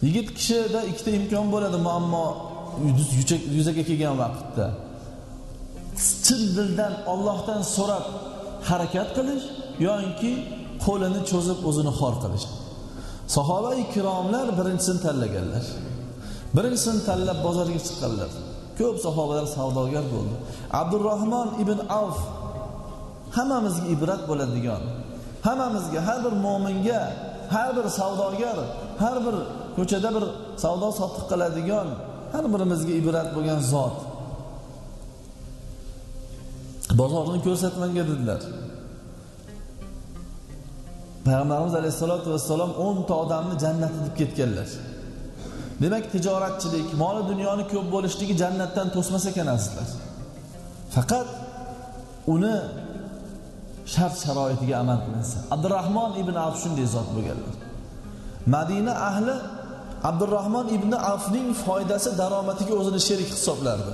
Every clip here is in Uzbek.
Yigit kishida ikkita imkon bo'ladi muammo yuzaga kelgan vaqtda. Chin dildan Allohdan so'rab harakat qilish yoki qo'lini cho'zib o'zini xor qilish. Sahoba-i kiromlar birinchisini tanlaganlar. Birinchisini tanlab bozorga chiqqanlar. Ko'p sahobalar savdogar bo'ldi. Abdurrahmon ibn Avf hammamizga ibrat bo'ladigan, hammamizga, har bir mu'minga, har bir savdogar, har bir ko'chada bir savdo sotiq qiladigan, har birimizga ibrat bo'lgan zot. Bozorni ko'rsatmanga dedilar. Payg'ambarimiz alayhisolatu vassalom 10 ta odamni jannatga deb ketganlar. Demak, tijoratchilik, mol dunyoni ko'p bo'lishligi jannatdan to'smas ekan azizlar. Faqat uni shart-sharoitiga amal qilinsa. Abdurrahmon ibn Avf shunday zot bo'lganlar. Madina ahli Abdurrahmon ibn Avfning foydasi daromatiga o'zini sherik hisoblardi.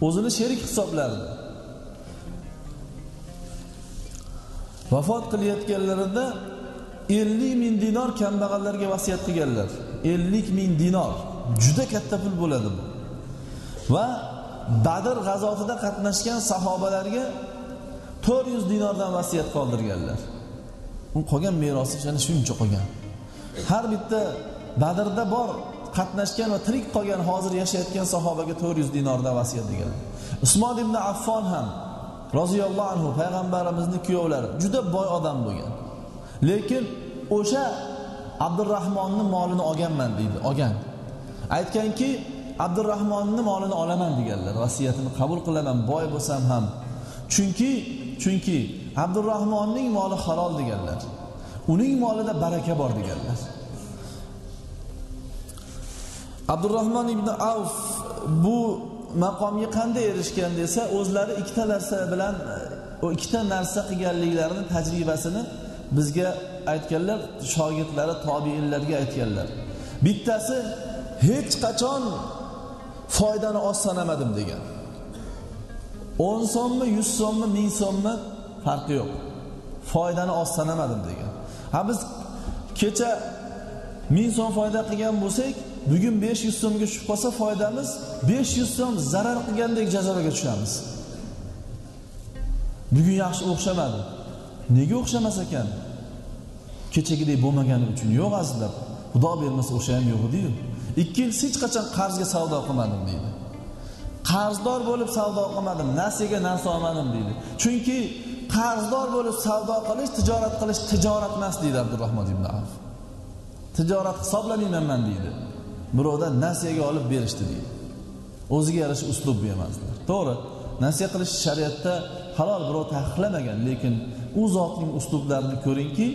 O'zini sherik hisoblardi. Vafot qilayotganlarida 50 ming dinor kambag'allarga vasiyat qilganlar. 50 ming dinor juda katta pul bo'ladi bu. Va Badr g'azotida qatnashgan sahobalarga 400 dinordan vasiyat qoldirganlar. U qolgan merosi yana shuncha qolgan. Har bitta Badrda bor qatnashgan va tirik qolgan hozir yashayotgan sahobaga 400 dinordan vasiyat qilganlar. Usmon ibn Affon ham roziyallohu anhu payg'ambarimizning kuyovlari juda boy odam bo'lgan. Lekin o'sha Abdurrahmonning molini olganman deydi, olgan. Aytganki, Abdurrahmonning molini olaman deganlar, vasiyatini qabul qilaman boy bo'lsam ham. Chunki Abdurrahmonning moli halol deganlar. Uning molida baraka bor deganlar. Abdurrahmon ibn Avf bu maqomga qanday erishgan desa, o'zlari ikkita narsa bilan o ikkita narsa qilganliklarini tajribasini bizga aytganlar, shogirdlari tobiinlarga aytganlar. Bittasi hech qachon foydani oz sanamadim degan. 10 so'mmi, 100 so'mmi, 1000 so'mmi farqi yo'q. Foydani oz sanamadim degan. Ha biz kecha 1000 so'm foyda qilgan bo'lsak, bugun 500 so'mga tushib qolsa foydamiz 500 so'm zarar qilgandek jazoga tushamiz. Bugun yaxshi o'xshamadi. Nega o'xshamas ekan? Kechagidek bo'lmagani uchun yo'q azizlar. Xudo bermasa o'sha ham yo'q edi-yu. Ikkinchisi hech qachon qarzga savdo qilmadim deydi. Qarzdor bo'lib savdo qilmadim, nasiyaga narsa olmadim deydi. Chunki qarzdor bo'lib savdo qilish, tijorat emas deydi Abdurrahmon ibn Avf. Tijorat hisoblamayman men deydi. Birovdan nasiyaga olib berishdi deydi. O'ziga yarasha uslub bu emaslar. To'g'ri, nasiya qilish shariatda halol, birov taqiqlamagan, lekin u zotning uslublarini ko'ringki,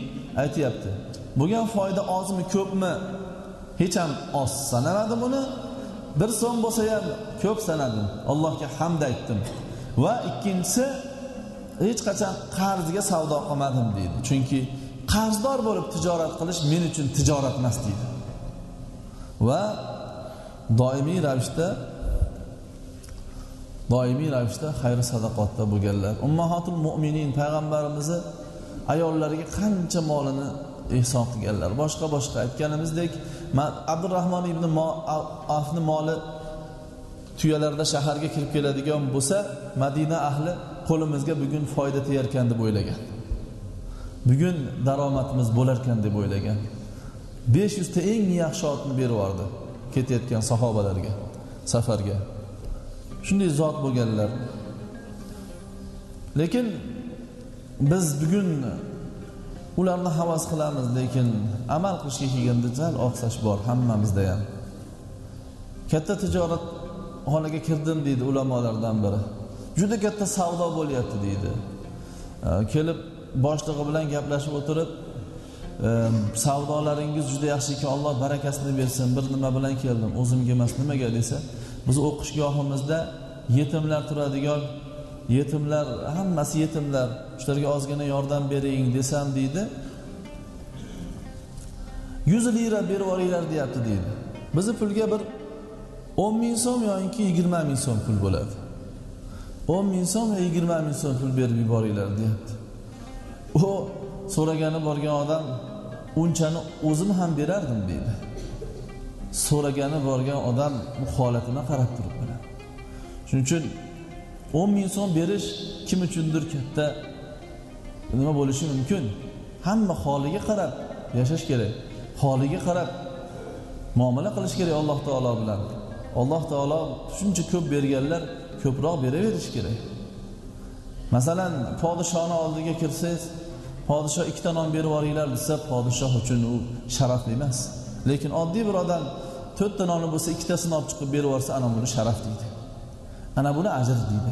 aytayapti. Bo'lgan foyda ozmi, ko'pmi? Hech ham oz sanamadim uni. 1 so'm bo'lsa ham ko'p sanadim. Allohga hamd aytdim. Va ikkinchisi hech qachon qarzga savdo qilmadim deydi. Chunki qarzdor bo'lib tijorat qilish men uchun tijorat emas deydi. Va doimiy ravishda xayr sadaqotda bo'lganlar. Ummahatul mu'minin payg'ambarimizni ayollariga qancha molini ihson qilganlar. Boshqa aytganimizdek, Abdurrahmon ibn Avfning moli tuyalarda shaharga kirib keladigan bo'lsa, Madina ahli qo'limizga bugun foyda teyarkan deb o'ylagan. Bugun daromadimiz bo'larkan deb o'ylagan. 500 ta eng yaxshi otni berib yubordi ketayotgan sahobalarga, safarga. Shunday zot bo'lganlar. Lekin biz bugun ularni havas qilamiz, lekin amal qilishga kelganda jal oqsash bor hammamizda ham. Katta tijorat xonaga kirdim deydi ulamolardan biri. Juda katta savdo bo'lyapti deydi. Kelib boshlig'i bilan gaplashib o'tirib, savdolaringiz juda yaxshi ekan, Alloh barakasini bersin. Bir nima bilan keldim, o'zimga emas, nimaga desa, biz o'qishgohimizda yetimlar turadigan, yetimlar, hammasi yetimlar, shularga ozgina yordam bering desam deydi. 100 lira berib olinglar deyapti deydi. Bizni pulga bir 10 ming so'm yoki 20 ming so'm pul bo'ladi. 10 ming so'm va 20 ming so'm pul berib yuboringlar deyapti. O so'ragani borgan odam unchani o'zim ham berardim deydi. So'ragani borgan odam bu holatini qarab turib biladi. Shuning uchun 10 ming so'm berish kim uchundir katta nima bo'lishi mumkin. Hamma holiga qarab yashash kerak. Holiga qarab muomala qilish kerak Alloh taolo bilan. Alloh taolo shuncha ko'p berganlar ko'proq beraverish kerak. Masalan, podshohning oldiga kirsangiz, podshoh 2 ta non berib yuboringlar desa, podshoh uchun u sharafli emas. Lekin oddiy bir odam 4 ta noni bo'lsa 2 tasini olib chiqib berib yuborsa, ana buni sharaf deydi. Ana buni ajr deydi.